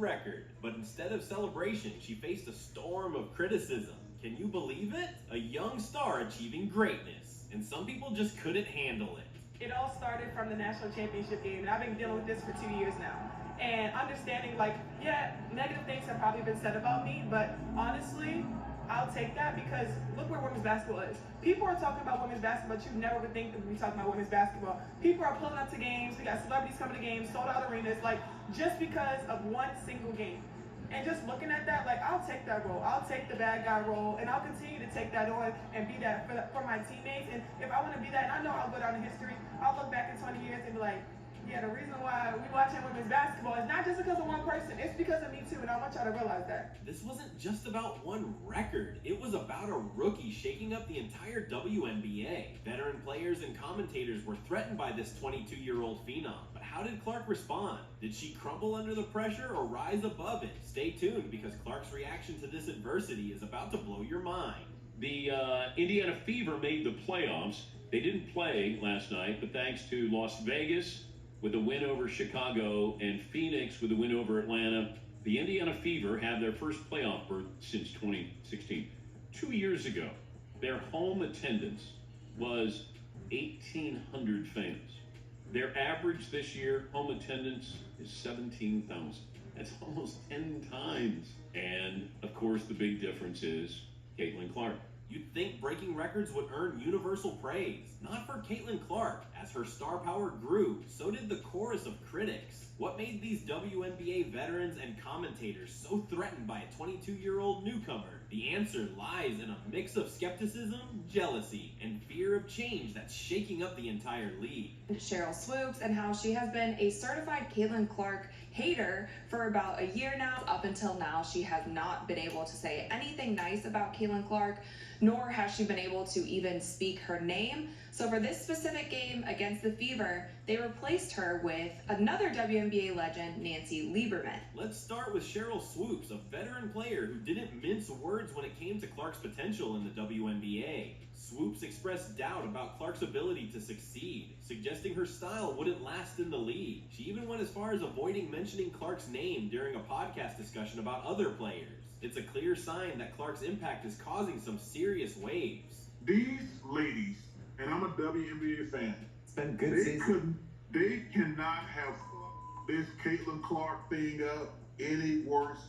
record, but instead of celebration, she faced a storm of criticism. Can you believe it? A young star achieving greatness, and some people just couldn't handle it. It all started from the national championship game, and I've been dealing with this for 2 years now. And understanding, like, yeah, negative things have probably been said about me, but honestly, I'll take that because look where women's basketball is. People are talking about women's basketball, but you never would think that we'd be talking about women's basketball. People are pulling up to games. We got celebrities coming to games, sold out arenas, like just because of one single game. And just looking at that, like, I'll take that role. I'll take the bad guy role, and I'll continue to take that on and be that for my teammates. And if I want to be that, and I know I'll go down in history, I'll look back in 20 years and be like, yeah, the reason why we watching women's basketball is not just because of one person, it's because of me too, and I want y'all to realize that. This wasn't just about one record, it was about a rookie shaking up the entire WNBA. Veteran players and commentators were threatened by this 22-year-old phenom, but how did Clark respond? Did she crumble under the pressure or rise above it? Stay tuned, because Clark's reaction to this adversity is about to blow your mind. The Indiana Fever made the playoffs. They didn't play last night, but thanks to Las Vegas with a win over Chicago and Phoenix with a win over Atlanta, the Indiana Fever had their first playoff berth since 2016. 2 years ago, their home attendance was 1,800 fans. Their average this year, home attendance, is 17,000. That's almost 10 times. And, of course, the big difference is Kaitlyn Clark. You'd think breaking records would earn universal praise. Not for Kaitlyn Clark. As her star power grew, so did the chorus of critics. What made these WNBA veterans and commentators so threatened by a 22-year-old newcomer? The answer lies in a mix of skepticism, jealousy, and fear of change that's shaking up the entire league. Sheryl Swoopes, and how she has been a certified Kaitlyn Clark hater for about a year now. Up until now, she has not been able to say anything nice about Kaitlyn Clark, nor has she been able to even speak her name. So for this specific game against the Fever, they replaced her with another WNBA legend, Nancy Lieberman. Let's start with Sheryl Swoopes, a veteran player who didn't mince words when it came to Clark's potential in the WNBA. Swoopes expressed doubt about Clark's ability to succeed, suggesting her style wouldn't last in the league. She even went as far as avoiding mentioning Clark's name during a podcast discussion about other players. It's a clear sign that Clark's impact is causing some serious waves. These ladies, and I'm a WNBA fan, it's been good season. They cannot have this Kaitlyn Clark thing up any worse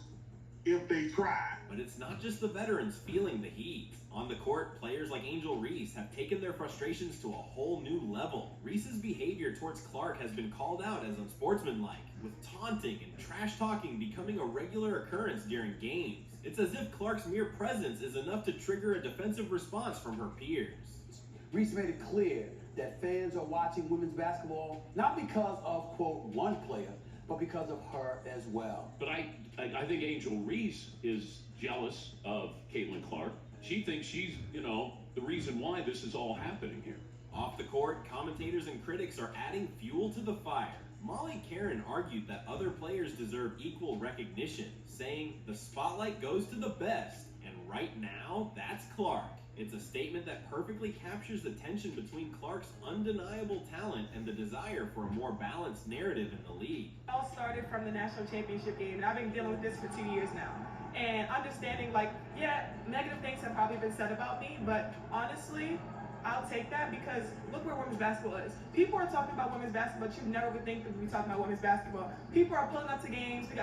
if they try. But it's not just the veterans feeling the heat. On the court, players like Angel Reese have taken their frustrations to a whole new level. Reese's behavior towards Clark has been called out as unsportsmanlike, with taunting and trash talking becoming a regular occurrence during games. It's as if Clark's mere presence is enough to trigger a defensive response from her peers. Reese made it clear that fans are watching women's basketball not because of, quote, one player, but because of her as well. But I think Angel Reese is jealous of Kaitlyn Clark. She thinks she's, the reason why this is all happening here. Off the court, commentators and critics are adding fuel to the fire. Molly Karen argued that other players deserve equal recognition, saying the spotlight goes to the best, and right now, that's Clark. It's a statement that perfectly captures the tension between Clark's undeniable talent and the desire for a more balanced narrative in the league. It all started from the national championship game, and I've been dealing with this for 2 years now. And understanding, like, yeah, negative things have probably been said about me, but honestly, I'll take that because look where women's basketball is. People are talking about women's basketball, but you never would think that we'd be talking about women's basketball. People are pulling up to games. We got